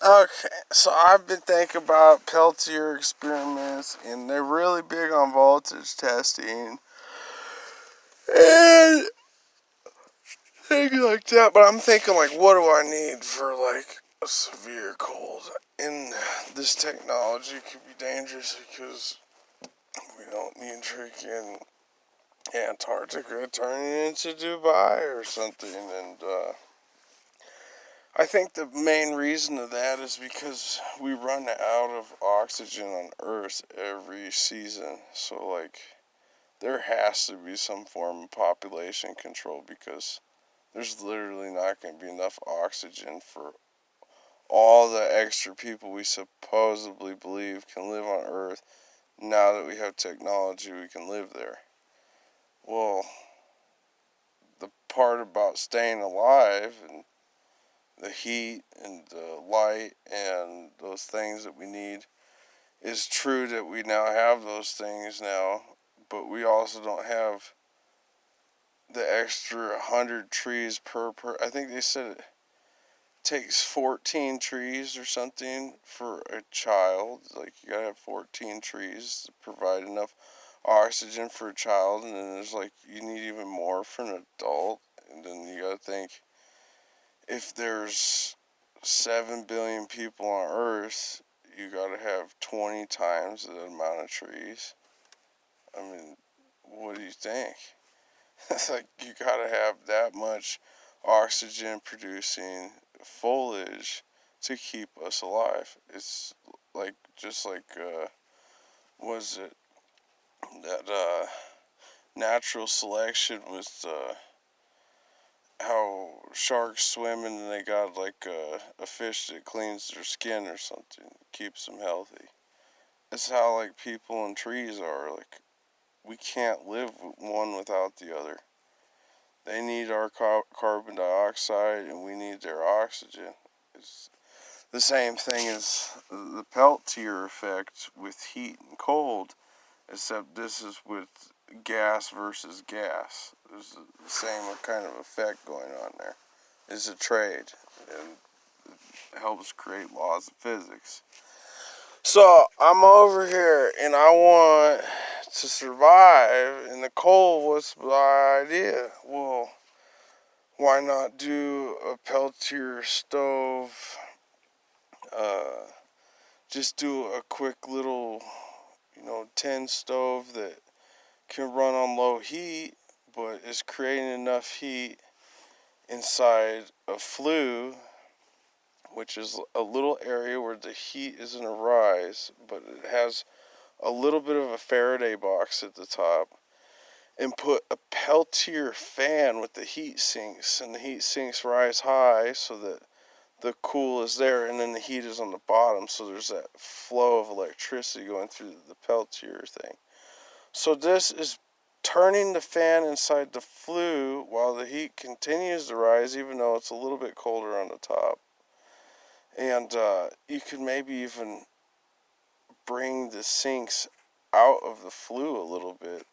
Okay, so I've been thinking about Peltier experiments, and they're really big on voltage testing and things like that. But I'm thinking, like, what do I need for like a severe cold? And this technology could be dangerous because we don't need freaking Antarctica turning into Dubai or something. And I think the main reason of that is because we run out of oxygen on Earth every season. So, like, there has to be some form of population control because there's literally not going to be enough oxygen for all the extra people we supposedly believe can live on Earth. Now that we have technology, we can live there. Well, the part about staying alive and the heat and the light and those things that we need is true that we now have those things now, but we also don't have the extra 100 trees per. I think they said it takes 14 trees or something for a child. Like, you gotta have 14 trees to provide enough oxygen for a child, and then there's like, you need even more for an adult. And then you gotta think, if there's 7 billion people on Earth, you gotta have 20 times the amount of trees. I mean, what do you think? It's like, you gotta have that much oxygen producing foliage to keep us alive. It's like, just like, was it that natural selection with how sharks swim and they got like a fish that cleans their skin or something, keeps them healthy. It's how like people and trees are. Like, we can't live one without the other. They need our carbon dioxide and we need their oxygen. It's the same thing as the Peltier effect with heat and cold, except this is with gas versus gas. There's the same kind of effect going on there. It's a trade, and it helps create laws of physics. So I'm over here, and I want to survive in the cold. What's my idea? Well, why not do a Peltier stove? Uh, just do a quick little, tin stove that can run on low heat, but is creating enough heat inside a flue, which is a little area where the heat isn't a rise, but it has a little bit of a Faraday box at the top, and put a Peltier fan with the heat sinks, and the heat sinks rise high so that the cool is there, and then the heat is on the bottom, so there's that flow of electricity going through the Peltier thing. So this is turning the fan inside the flue while the heat continues to rise, even though it's a little bit colder on the top. And you could maybe even bring the sinks out of the flue a little bit.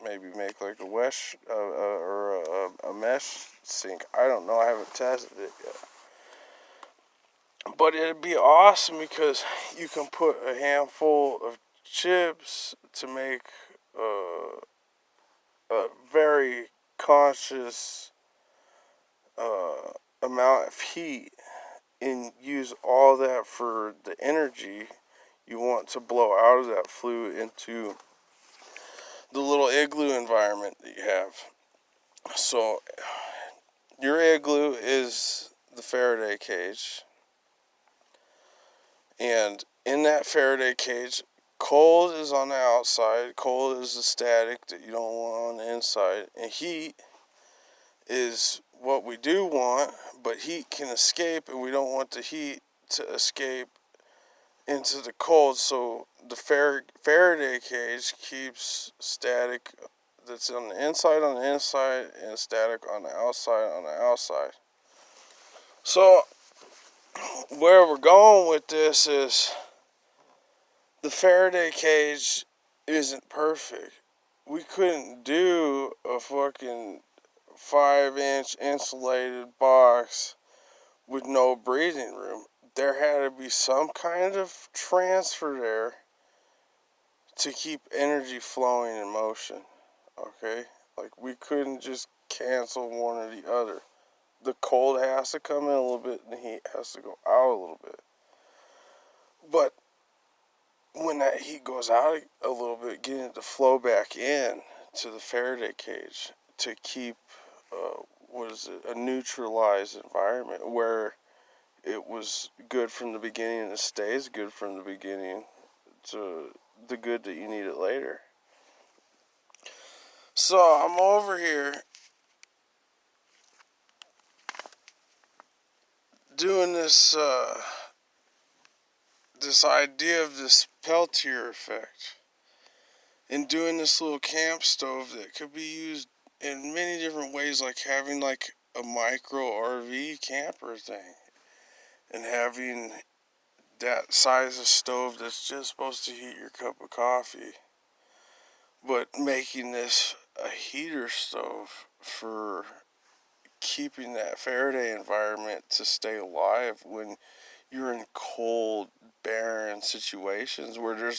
Maybe make like a or a mesh sink. I don't know. I haven't tested it yet. But it'd be awesome because you can put a handful of chips to make a very conscious uh, amount of heat and use all that for the energy you want to blow out of that flue into the little igloo environment that you have. So your igloo is the Faraday cage, and in that Faraday cage, cold is on the outside, cold is the static that you don't want on the inside, and heat is what we do want, but heat can escape, and we don't want the heat to escape into the cold. So the Faraday cage keeps static that's on the inside, and static on the outside. So where we're going with this is the Faraday cage isn't perfect. We couldn't do a fucking 5-inch insulated box with no breathing room. There be some kind of transfer there to keep energy flowing in motion. Okay? Like, we couldn't just cancel one or the other. The cold has to come in a little bit and the heat has to go out a little bit. But when that heat goes out a little bit, getting it to flow back in to the Faraday cage to keep, a neutralized environment where it was good from the beginning and it stays good from the beginning to the good that you need it later. So I'm over here doing this idea of this Peltier effect and doing this little camp stove that could be used in many different ways, like having like a micro RV camper thing and having that size of stove that's just supposed to heat your cup of coffee, but making this a heater stove for keeping that Faraday environment to stay alive when you're in cold, barren situations where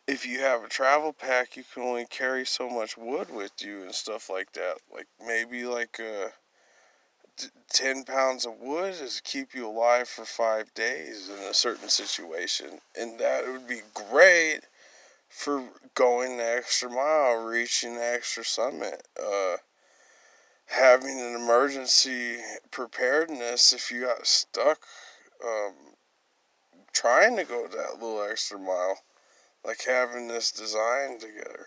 if you have a travel pack, you can only carry so much wood with you and stuff like that. Like maybe 10 pounds of wood is keep you alive for 5 days in a certain situation. And that would be great for going the extra mile, reaching the extra summit. Having an emergency preparedness if you got stuck trying to go that little extra mile. Like having this design together.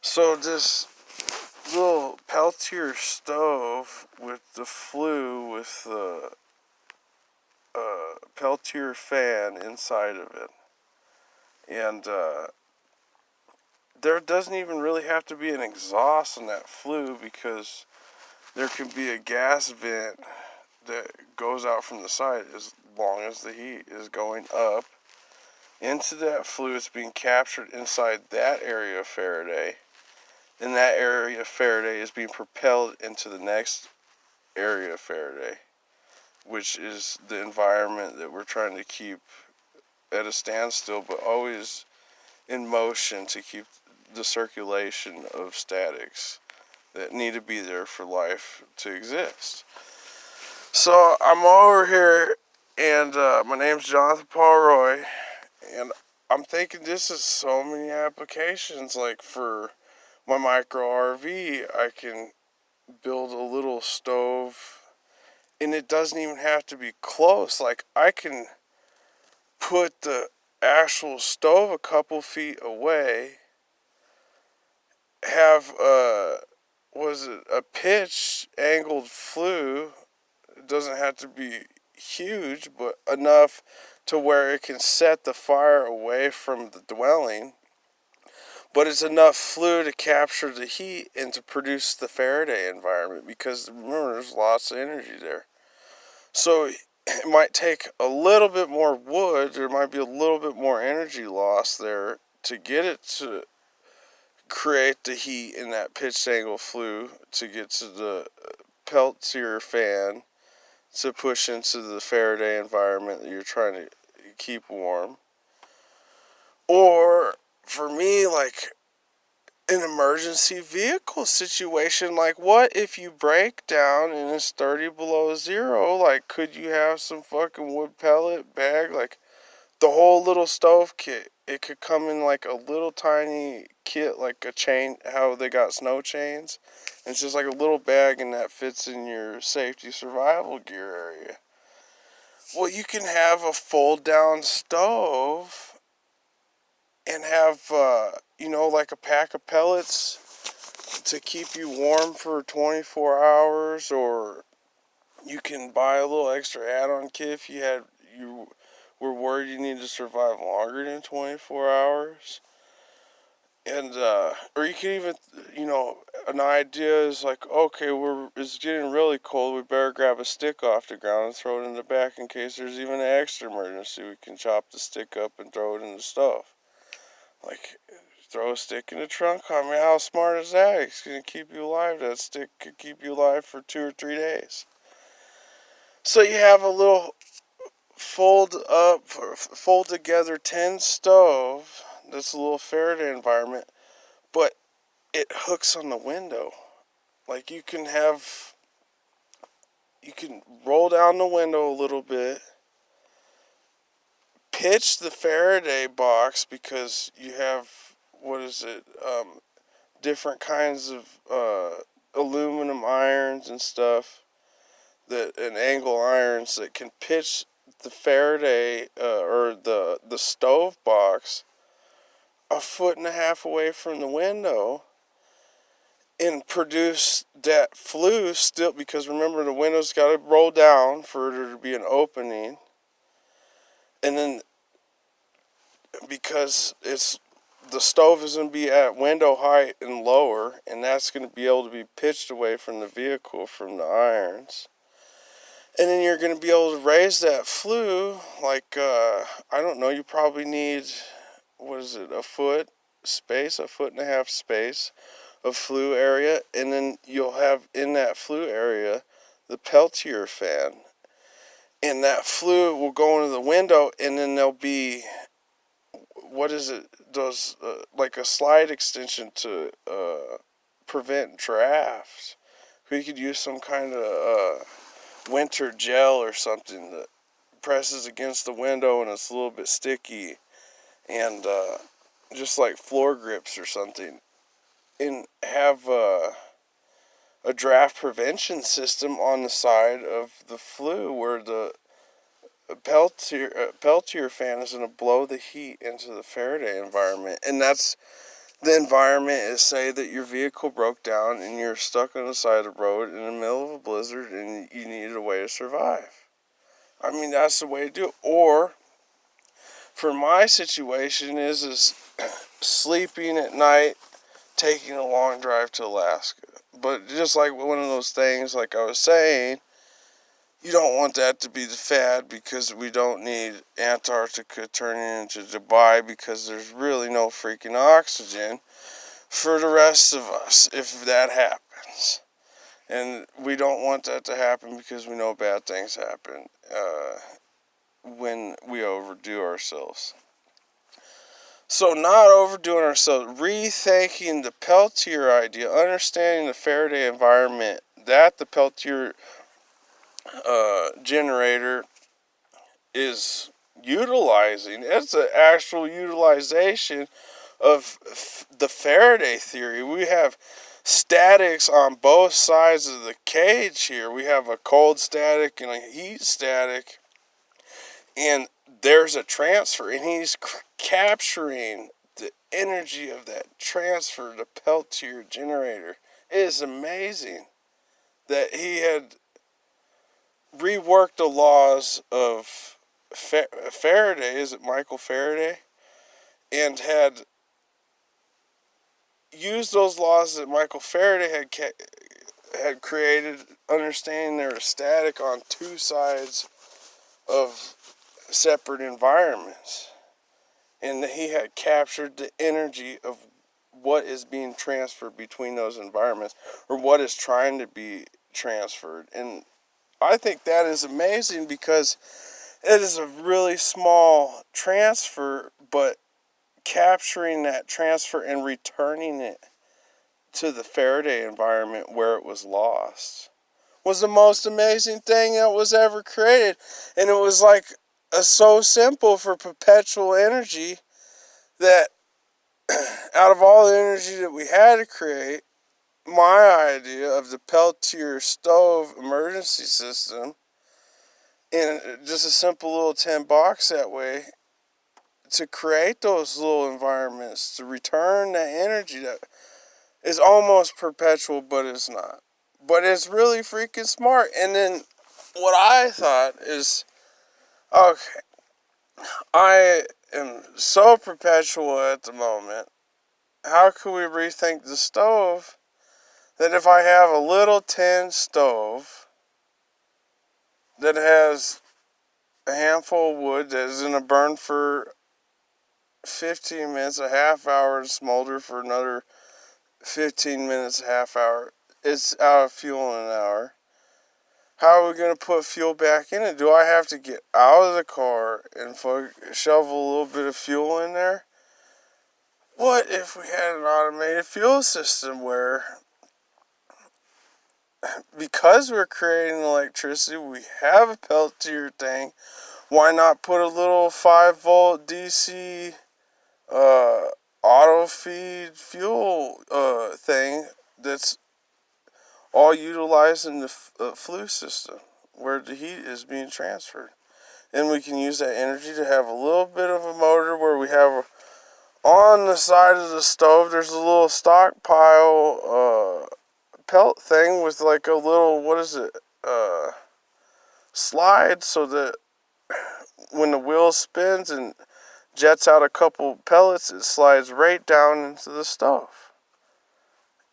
So this little Peltier stove with the flue with the Peltier fan inside of it. And there doesn't even really have to be an exhaust in that flue because there can be a gas vent that goes out from the side as long as the heat is going up into that flue. It's being captured inside that area of Faraday, and that area of Faraday is being propelled into the next area of Faraday, which is the environment that we're trying to keep at a standstill but always in motion to keep the circulation of statics that need to be there for life to exist. So I'm over here, and my name's Jonathan Paul Roy, and I'm thinking this is so many applications. Like for my micro RV, I can build a little stove, and it doesn't even have to be close. Like I can put the actual stove a couple feet away, have a pitch angled flue. It doesn't have to be huge, but enough to where it can set the fire away from the dwelling, but it's enough flue to capture the heat and to produce the Faraday environment, because remember, there's lots of energy there. So it might take a little bit more wood, there might be a little bit more energy loss there to get it to create the heat in that pitch angle flue to get to the Peltier fan to push into the Faraday environment that you're trying to keep warm. Or for me, like an emergency vehicle situation, like what if you break down and it's 30 below zero? Like, could you have some fucking wood pellet bag, like the whole little stove kit? It could come in like a little tiny kit, like a chain, how they got snow chains. It's just like a little bag, and that fits in your safety survival gear area. Well, you can have a fold down stove and have, like a pack of pellets to keep you warm for 24 hours, or you can buy a little extra add-on kit if you were worried you need to survive longer than 24 hours. And, or you can even, an idea is like, okay, it's getting really cold, we better grab a stick off the ground and throw it in the back in case there's even an extra emergency. We can chop the stick up and throw it in the stove. Like, throw a stick in the trunk. I mean, how smart is that? It's going to keep you alive. That stick could keep you alive for 2 or 3 days. So you have a little fold together tin stove. That's a little Faraday environment, but it hooks on the window. Like you can roll down the window a little bit, pitch the Faraday box because you have, different kinds of aluminum irons and stuff, and angle irons that can pitch the Faraday or the stove box a foot and a half away from the window and produce that flue still, because remember the window's got to roll down for there to be an opening, and then because the stove is going to be at window height and lower, and that's going to be able to be pitched away from the vehicle from the irons. And then you're going to be able to raise that flue, like, I don't know, you probably need, a foot and a half space of flue area. And then you'll have in that flue area the Peltier fan. And that flue will go into the window, and then there'll be, like a slide extension to prevent draft. We could use some kind of winter gel or something that presses against the window and it's a little bit sticky, and just like floor grips or something, and have a draft prevention system on the side of the flue where the Peltier fan is going to blow the heat into the Faraday environment. And that's the environment is, say that your vehicle broke down and you're stuck on the side of the road in the middle of a blizzard and you needed a way to survive. I mean, that's the way to do it. Or, for my situation is sleeping at night, taking a long drive to Alaska. But just like one of those things, like I was saying, you don't want that to be the fad, because we don't need Antarctica turning into Dubai, because there's really no freaking oxygen for the rest of us if that happens. And we don't want that to happen because we know bad things happen when we overdo ourselves. So not overdoing ourselves, rethinking the Peltier idea, understanding the Faraday environment that the Peltier generator is utilizing. It's an actual utilization of the Faraday theory. We have statics on both sides of the cage here. We have a cold static and a heat static, and there's a transfer, and he's capturing the energy of that transfer, the Peltier generator. It is amazing that he had reworked the laws of Faraday, is it Michael Faraday? And had used those laws that Michael Faraday had created, understanding they were static on two sides of separate environments. And he had captured the energy of what is being transferred between those environments, or what is trying to be transferred. And I think that is amazing, because it is a really small transfer, but capturing that transfer and returning it to the Faraday environment where it was lost was the most amazing thing that was ever created. And it was like so simple for perpetual energy, that out of all the energy that we had to create, my idea of the Peltier stove emergency system, in just a simple little tin box that way, to create those little environments, to return that energy that is almost perpetual, but it's not. But it's really freaking smart. And then what I thought is, okay, I am so perpetual at the moment. How can we rethink the stove that if I have a little tin stove that has a handful of wood that is going to burn for 15 minutes, a half hour, and smolder for another 15 minutes, a half hour, it's out of fuel in an hour. How are we going to put fuel back in it? Do I have to get out of the car and shovel a little bit of fuel in there? What if we had an automated fuel system where, because we're creating electricity, we have a Peltier thing, why not put a little 5-volt DC auto feed fuel thing that's all utilizing the flue system where the heat is being transferred? And we can use that energy to have a little bit of a motor where we have on the side of the stove, there's a little stockpile pelt thing with like a little, slide, so that when the wheel spins and jets out a couple pellets, it slides right down into the stove.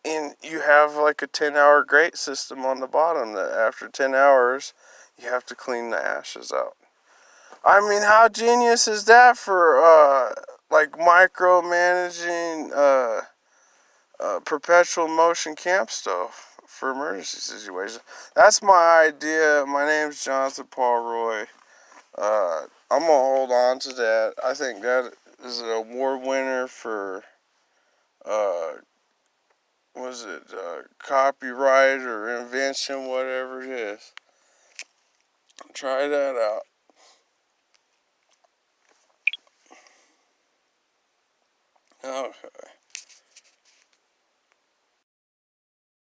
And you have like a 10-hour grate system on the bottom that after 10 hours, you have to clean the ashes out. I mean, how genius is that for like micromanaging perpetual motion camp stove for emergency situations? That's my idea. My name's Jonathan Paul Roy. I'm gonna hold on to that. I think that is an award winner for copyright or invention, whatever it is. Try that out. Okay.